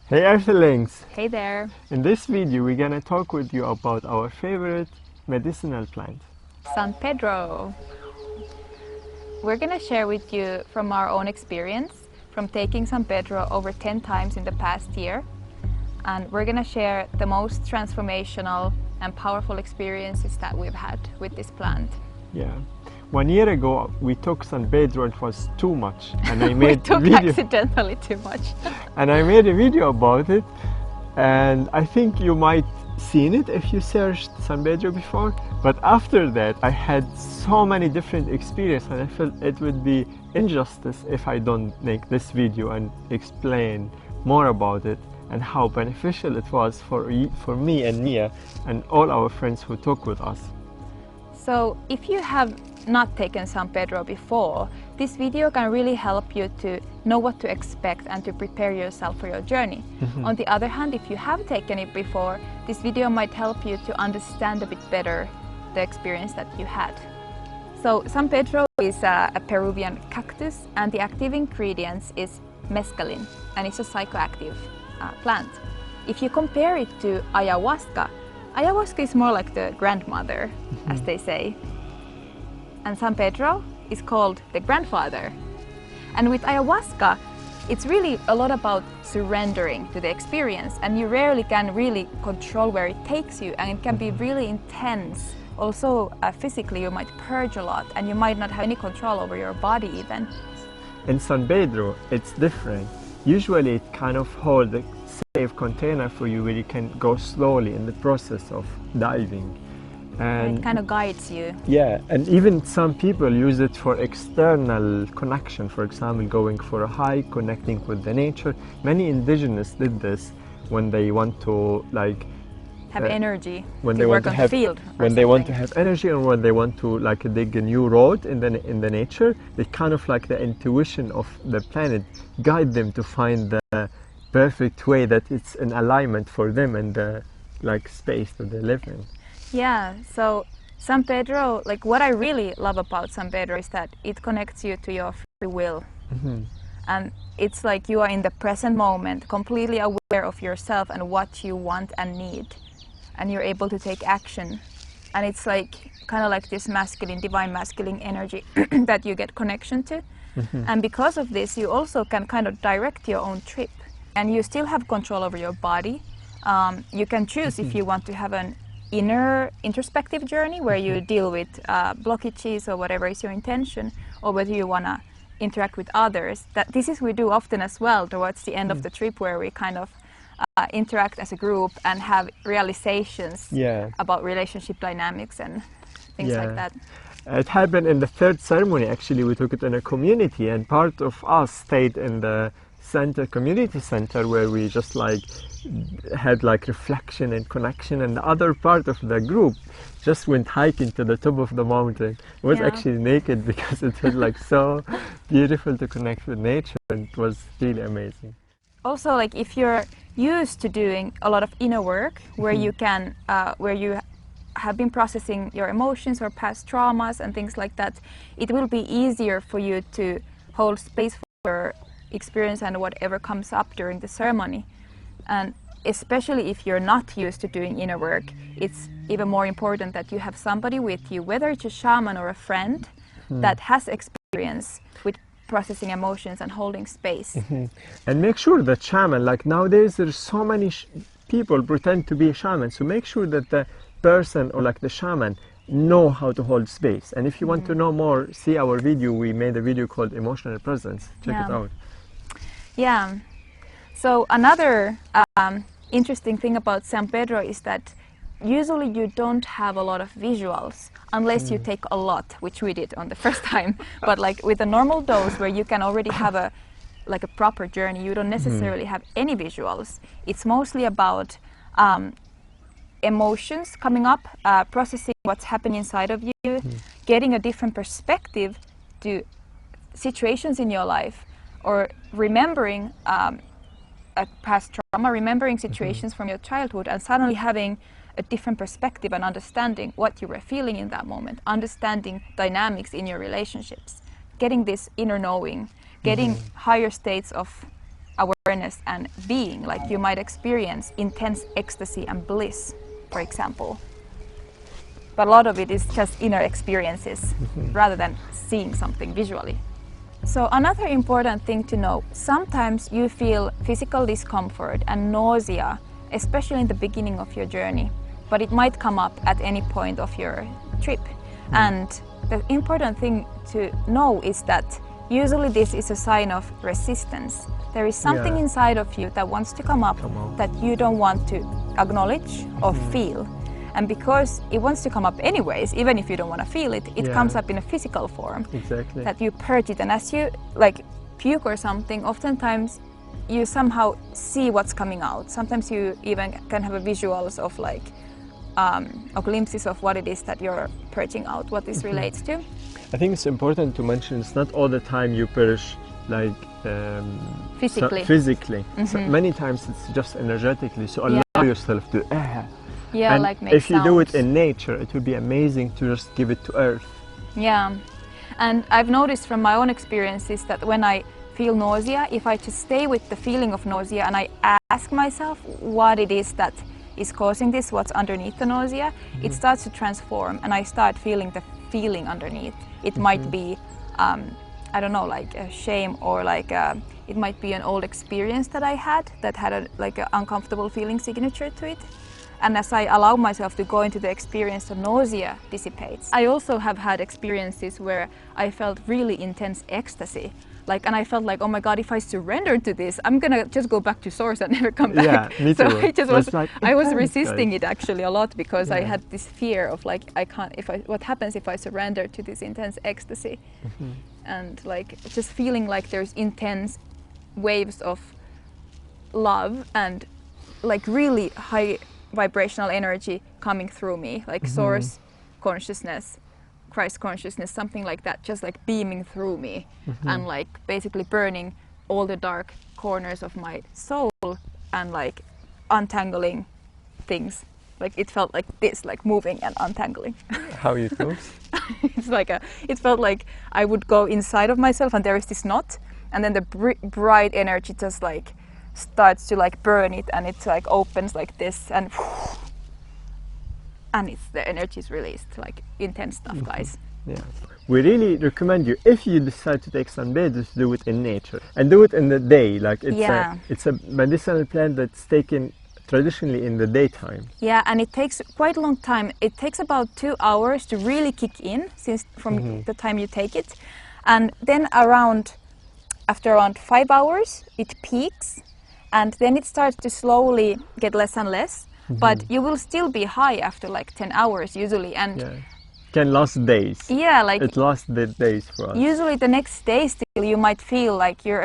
Hey Earthlings! Hey there! In this video we're gonna talk with you about our favorite medicinal plant. San Pedro! We're gonna share with you from our own experience from taking San Pedro over 10 times in the past year, and we're gonna share the most transformational and powerful experiences that we've had with this plant. Yeah. 1 year ago we took San Pedro, it was too much and I We made took video accidentally too much. and I made a video about it, and I think you might seen it if you searched San Pedro before, but after that I had so many different experiences and I felt it would be injustice if I don't make this video and explain more about it and how beneficial it was for me and Mia and all our friends who took with us. So if you have not taken San Pedro before, this video can really help you to know what to expect and to prepare yourself for your journey. On the other hand, if you have taken it before, this video might help you to understand a bit better the experience that you had. So San Pedro is a Peruvian cactus, and the active ingredients is mescaline, and it's a psychoactive plant. If you compare it to ayahuasca, ayahuasca is more like the grandmother, as they say. And San Pedro is called the grandfather. And with ayahuasca, it's really a lot about surrendering to the experience, and you rarely can really control where it takes you, and it can be really intense. Also, physically you might purge a lot and you might not have any control over your body even. In San Pedro, it's different. Usually it kind of holds a safe container for you where you can go slowly in the process of diving. And it kind of guides you. Yeah, and even some people use it for external connection, for example, going for a hike, connecting with the nature. Many indigenous did this when they want to have energy when to they work want to on have the field. When they want to have energy, or when they want to dig a new road in the nature, they kind of the intuition of the planet guide them to find the perfect way that it's in alignment for them and the space that they live in. Yeah, so San Pedro, what I really love about San Pedro is that it connects you to your free will. And it's like you are in the present moment, completely aware of yourself and what you want and need. And you're able to take action. And it's kind of like this masculine, divine masculine energy that you get connection to. And because of this, you also can kind of direct your own trip. And you still have control over your body. You can choose if you want to have an introspective journey where you deal with blockages or whatever is your intention, or whether you want to interact with others. This is we do often as well towards the end of the trip, where we kind of interact as a group and have realizations about relationship dynamics and things like that. It happened in the third ceremony. Actually, we took it in a community, and part of us stayed in the community center, where we just had reflection and connection, and the other part of the group just went hiking to the top of the mountain. It was actually naked because it was so beautiful to connect with nature, and it was really amazing. Also, if you're used to doing a lot of inner work, where you can where you have been processing your emotions or past traumas and things like that, it will be easier for you to hold space for your experience and whatever comes up during the ceremony. And especially if you're not used to doing inner work, it's even more important that you have somebody with you, whether it's a shaman or a friend, that has experience with processing emotions and holding space. And make sure that shaman, nowadays there's so many people pretend to be a shaman, so make sure that the person or the shaman know how to hold space. And if you want to know more, see our video. We made a video called Emotional Presence. Check it out. Yeah. So another interesting thing about San Pedro is that usually you don't have a lot of visuals unless you take a lot, which we did on the first time. But with a normal dose where you can already have a proper journey, you don't necessarily have any visuals. It's mostly about emotions coming up, processing what's happening inside of you, getting a different perspective to situations in your life, or remembering a past trauma, remembering situations from your childhood, and suddenly having a different perspective and understanding what you were feeling in that moment, understanding dynamics in your relationships, getting this inner knowing, getting higher states of awareness and being. Like you might experience intense ecstasy and bliss, for example. But a lot of it is just inner experiences rather than seeing something visually. So another important thing to know, sometimes you feel physical discomfort and nausea, especially in the beginning of your journey, but it might come up at any point of your trip. And the important thing to know is that usually this is a sign of resistance. There is something inside of you that wants to come up that you don't want to acknowledge or feel. And because it wants to come up anyways, even if you don't want to feel it, it comes up in a physical form. Exactly. That you purge it. And as you like puke or something, oftentimes you somehow see what's coming out. Sometimes you even can have a visuals of like or glimpses of what it is that you're purging out, what this relates to. I think it's important to mention it's not all the time you purge like physically. So many times it's just energetically. So allow yourself to and like make if you do it sounds. in nature, it would be amazing to just give it to earth. Yeah, and I've noticed from my own experiences that when I feel nausea, if I just stay with the feeling of nausea and I ask myself what it is that is causing this, what's underneath the nausea, it starts to transform and I start feeling the feeling underneath. It might be, I don't know, like a shame or like it might be an old experience that I had that had a, like an uncomfortable feeling signature to it. And as I allow myself to go into the experience, the nausea dissipates. I also have had experiences where I felt really intense ecstasy. Like, and I felt like, oh my God, if I surrender to this, I'm gonna just go back to source and never come back. Yeah, me too. So I was intense, resisting guys. it actually a lot because I had this fear of like, what happens if I surrender to this intense ecstasy? And like, just feeling like there's intense waves of love and like really high vibrational energy coming through me, like source consciousness, Christ consciousness, something like that, just like beaming through me and like basically burning all the dark corners of my soul and like untangling things. Like it felt like this, like moving and untangling. How it goes? It felt like I would go inside of myself and there is this knot and then the bright energy just like starts to like burn it and it like opens like this and it's the energy is released, like intense stuff, guys. Yeah, we really recommend you, if you decide to take San Pedro, to do it in nature and do it in the day. Like it's a medicinal plant that's taken traditionally in the daytime. Yeah, and it takes quite a long time. It takes about 2 hours to really kick in since from the time you take it, and then after around 5 hours it peaks. And then it starts to slowly get less and less, but you will still be high after like 10 hours usually. And can last days. Yeah, like it lasts the days for us. Usually the next day still you might feel like you're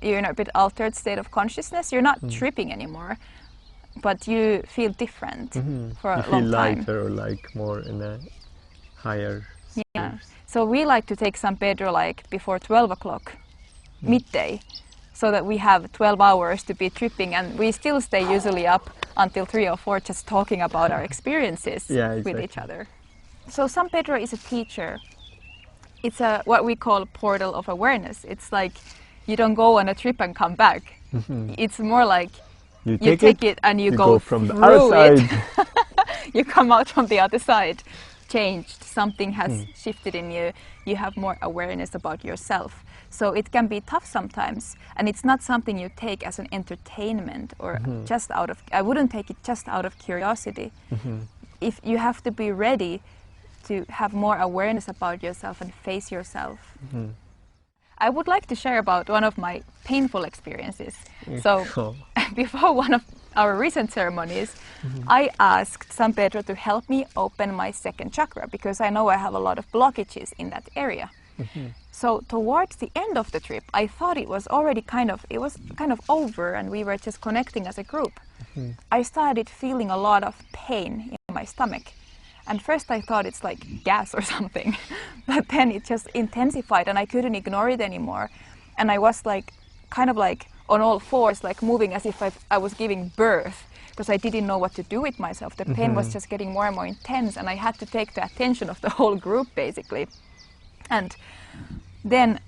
in a bit altered state of consciousness. You're not tripping anymore, but you feel different for a long time. You feel lighter or like more in a higher space. Yeah. So we like to take San Pedro like before 12 o'clock, midday. So that we have 12 hours to be tripping, and we still stay usually up until 3 or 4 just talking about our experiences with each other. So San Pedro is a teacher. It's what we call portal of awareness. It's like you don't go on a trip and come back. It's more like you take it and you go from the through other it. side. You come out from the other side changed. Something has shifted in you. You have more awareness about yourself. So it can be tough sometimes, and it's not something you take as an entertainment or just out of, I wouldn't take it just out of curiosity. If you have to be ready to have more awareness about yourself and face yourself. I would like to share about one of my painful experiences. So before one of our recent ceremonies, I asked San Pedro to help me open my second chakra because I know I have a lot of blockages in that area. So towards the end of the trip, I thought it was already kind of over and we were just connecting as a group. I started feeling a lot of pain in my stomach. And first I thought it's like gas or something, but then it just intensified and I couldn't ignore it anymore. And I was like, kind of like on all fours, like moving as if I was giving birth because I didn't know what to do with myself. The pain was just getting more and more intense and I had to take the attention of the whole group basically. And then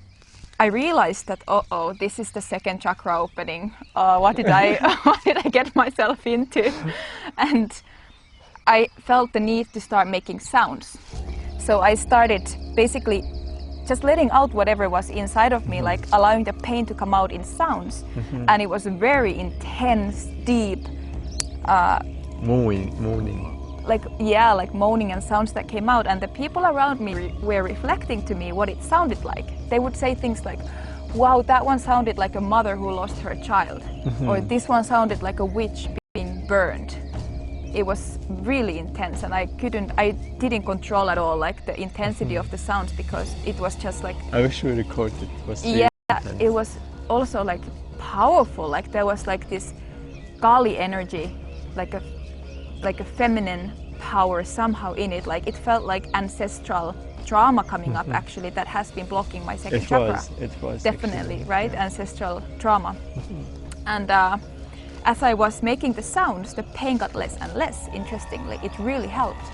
I realized that, oh, this is the second chakra opening. What did I get myself into? And I felt the need to start making sounds. So I started basically just letting out whatever was inside of me, like allowing the pain to come out in sounds. And it was a very intense, deep, moaning. Like moaning and sounds that came out. And the people around me were reflecting to me what it sounded like. They would say things like, wow, that one sounded like a mother who lost her child. Or this one sounded like a witch being burned. It was really intense, and I didn't control at all like the intensity of the sounds, because it was just like, I wish we recorded it. It was really intense. It was also like powerful. Like there was like this Kali energy, like a feminine power somehow in it. Like it felt like ancestral trauma coming up, actually, that has been blocking my second chakra. It was definitely actually, right, yeah. Ancestral trauma. And as I was making the sounds, the pain got less and less. Interestingly, it really helped.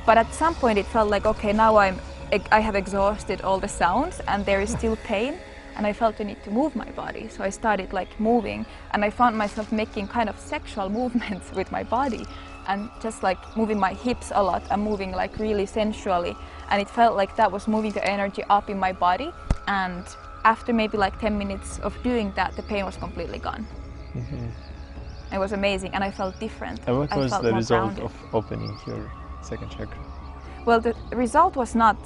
But at some point, it felt like, okay, now I have exhausted all the sounds, and there is still pain. And I felt the need to move my body, so I started like moving, and I found myself making kind of sexual movements with my body, and just like moving my hips a lot and moving like really sensually, and it felt like that was moving the energy up in my body. And after maybe like 10 minutes of doing that, the pain was completely gone. It was amazing, and I felt different. And what was the result grounded. of opening your second chakra? Well, the result was not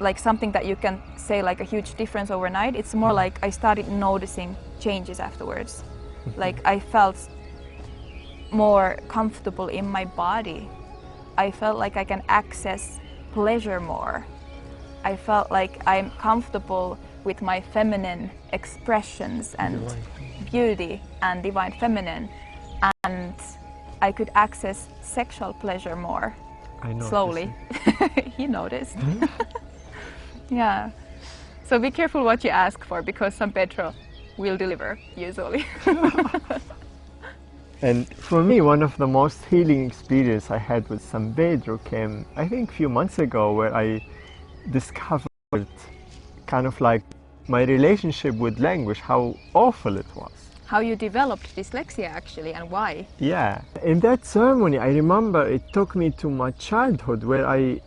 like something that you can say like a huge difference overnight. It's more like I started noticing changes afterwards. Like I felt more comfortable in my body. I felt like I can access pleasure more. I felt like I'm comfortable with my feminine expressions and beauty and divine feminine, and I could access sexual pleasure more. I know. Slowly. He noticed. Yeah. So be careful what you ask for, because San Pedro will deliver, usually. And for me, one of the most healing experiences I had with San Pedro came, I think, a few months ago, where I discovered kind of like my relationship with language, how awful it was. How you developed dyslexia, actually, and why? Yeah. In that ceremony, I remember it took me to my childhood, where I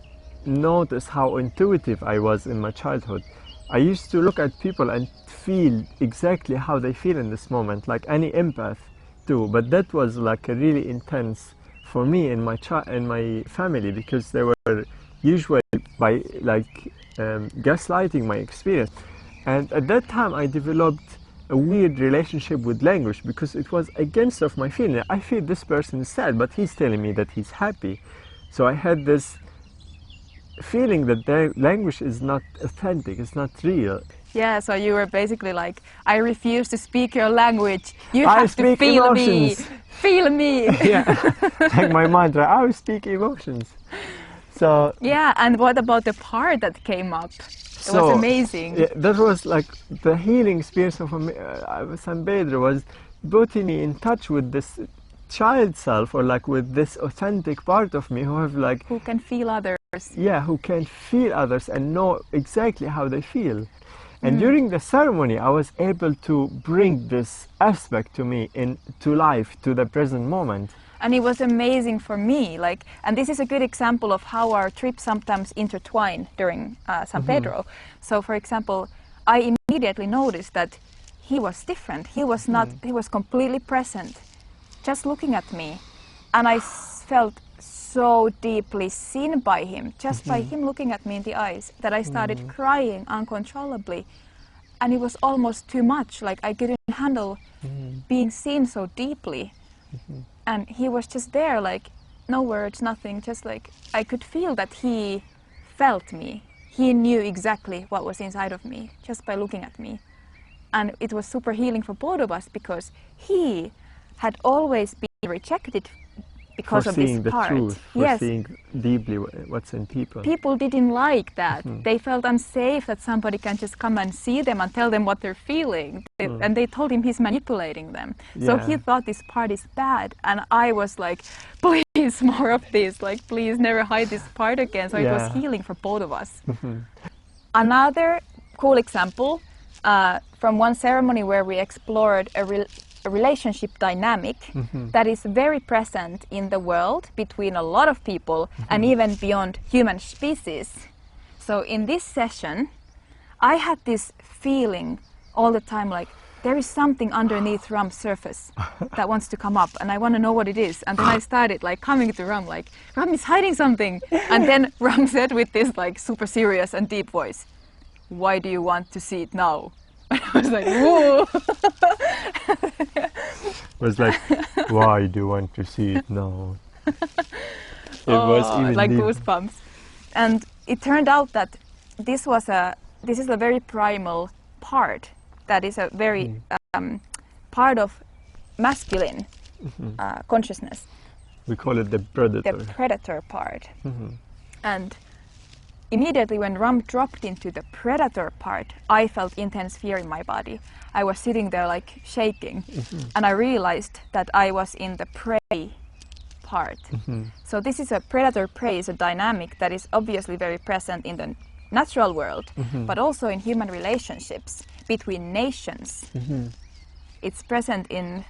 noticed how intuitive I was in my childhood. I used to look at people and feel exactly how they feel in this moment, like any empath do. But that was like a really intense for me in my family, because they were usually by like gaslighting my experience. And at that time, I developed a weird relationship with language, because it was against of my feeling. I feel this person is sad, but he's telling me that he's happy. So I had this feeling that their language is not authentic, it's not real. Yeah, so you were basically like, I refuse to speak your language. You have to feel emotions. me. Feel me. Yeah, like my mantra, I speak emotions. So yeah, and what about the part that came up? It was amazing. Yeah, that was like the healing experience of San Pedro was putting me in touch with this child self, or like with this authentic part of me who can feel others. Yeah, who can feel others and know exactly how they feel. And during the ceremony, I was able to bring this aspect to me into life, to the present moment. And it was amazing for me, and this is a good example of how our trips sometimes intertwine during San Pedro. So, for example, I immediately noticed that he was different. He was not. He was completely present, just looking at me, and I felt so deeply seen by him, just by him looking at me in the eyes, that I started crying uncontrollably, and it was almost too much. Like I couldn't handle being seen so deeply. And he was just there, like, no words, nothing, just like, I could feel that he felt me. He knew exactly what was inside of me, just by looking at me. And it was super healing for both of us, because he had always been rejected because of this part. For seeing the truth, for seeing deeply what's in people. People didn't like that. They felt unsafe that somebody can just come and see them and tell them what they're feeling. And they told him he's manipulating them. So he thought this part is bad. And I was like, please, more of this. Like, please never hide this part again. So it was healing for both of us. Another cool example from one ceremony where we explored a relationship dynamic that is very present in the world between a lot of people and even beyond human species. So in this session, I had this feeling all the time like there is something underneath Ram's surface that wants to come up and I want to know what it is. And then I started like coming to Ram like, Ram is hiding something. And then Ram said with this like super serious and deep voice, why do you want to see it now? And I was like, whoa. Was like, why do you want to see it now? It was even like deep. goosebumps. And it turned out that this is a very primal part that is a very part of masculine consciousness. We call it the predator. The predator part. And immediately when Ram dropped into the predator part, I felt intense fear in my body. I was sitting there like shaking and I realized that I was in the prey part. So this is a predator-prey is a dynamic that is obviously very present in the natural world, but also in human relationships between nations. It's present in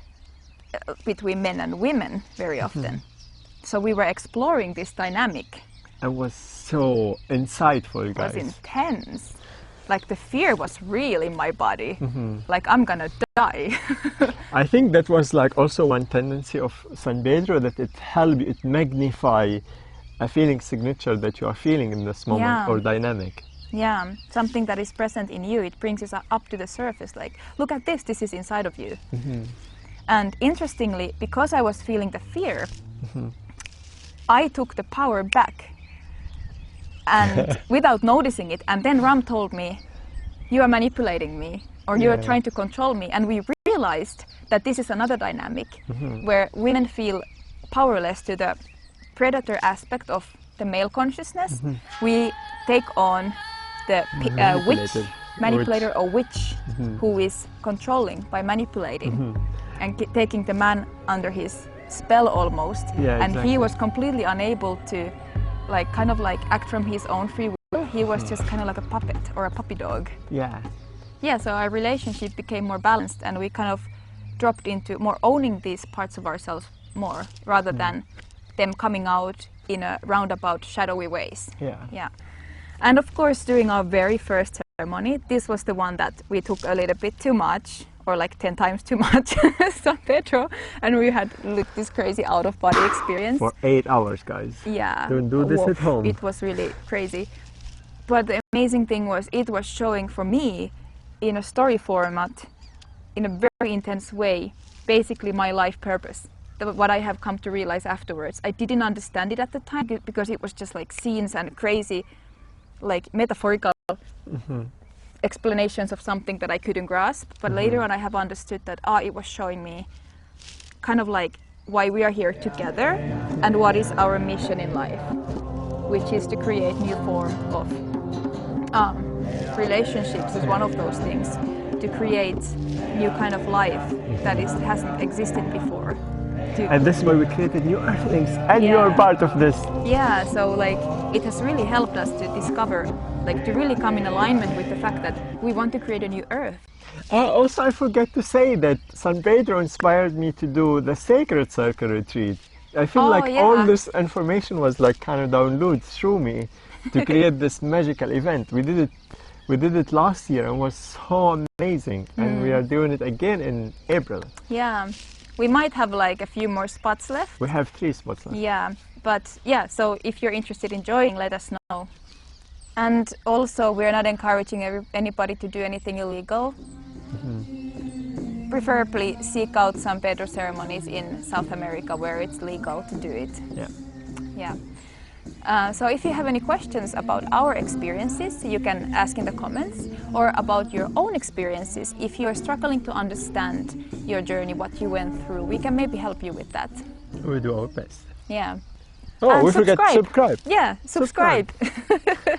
between men and women very often. So we were exploring this dynamic. It was so insightful, guys. It was intense. Like the fear was real in my body. Like I'm gonna die. I think that was like also one tendency of San Pedro, that it magnify a feeling signature that you are feeling in this moment or dynamic. Yeah, something that is present in you, it brings it up to the surface, like, look at this is inside of you. And interestingly, because I was feeling the fear, I took the power back and without noticing it. And then Ram told me, you are manipulating me, or you are trying to control me. And we realized that this is another dynamic where women feel powerless to the predator aspect of the male consciousness. We take on the witch, manipulator or witch who is controlling by manipulating and taking the man under his spell almost. And he was completely unable to kind of act from his own free will. He was just kind of like a puppet or a puppy dog. Yeah, so our relationship became more balanced and we kind of dropped into more owning these parts of ourselves more rather than them coming out in a roundabout shadowy ways. Yeah. And of course, during our very first ceremony, this was the one that we took a little bit too much, or like 10 times too much, San Pedro, and we had this crazy out-of-body experience. For 8 hours, guys. Yeah. Don't do this at home. It was really crazy. But the amazing thing was, it was showing for me, in a story format, in a very intense way, basically my life purpose. What I have come to realize afterwards. I didn't understand it at the time because it was just like scenes and crazy, like metaphorical explanations of something that I couldn't grasp. But later on I have understood that it was showing me kind of like why we are here together and what is our mission in life, which is to create new form of relationships is one of those things, to create new kind of life that hasn't existed before. And this is why we created new Earthlings, and you are part of this. Yeah, so like it has really helped us to discover, like to really come in alignment with the fact that we want to create a new Earth. Also, I forgot to say that San Pedro inspired me to do the Sacred Circle retreat. I feel all this information was like kind of downloaded through me to create this magical event. We did it last year and it was so amazing, and we are doing it again in April. Yeah. We might have like a few more spots left. We have 3 spots left. Yeah, but yeah, so if you're interested in joining, let us know. And also, we're not encouraging anybody to do anything illegal. Preferably seek out San Pedro ceremonies in South America where it's legal to do it. Yeah. So if you have any questions about our experiences, you can ask in the comments, or about your own experiences. If you are struggling to understand your journey, what you went through, we can maybe help you with that. We do our best. Yeah. Oh, and we forgot to subscribe. Yeah, subscribe.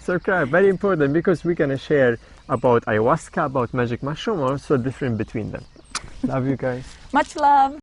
Subscribe, very important, because we're going to share about ayahuasca, about magic mushroom, also different between them. Love you guys. Much love.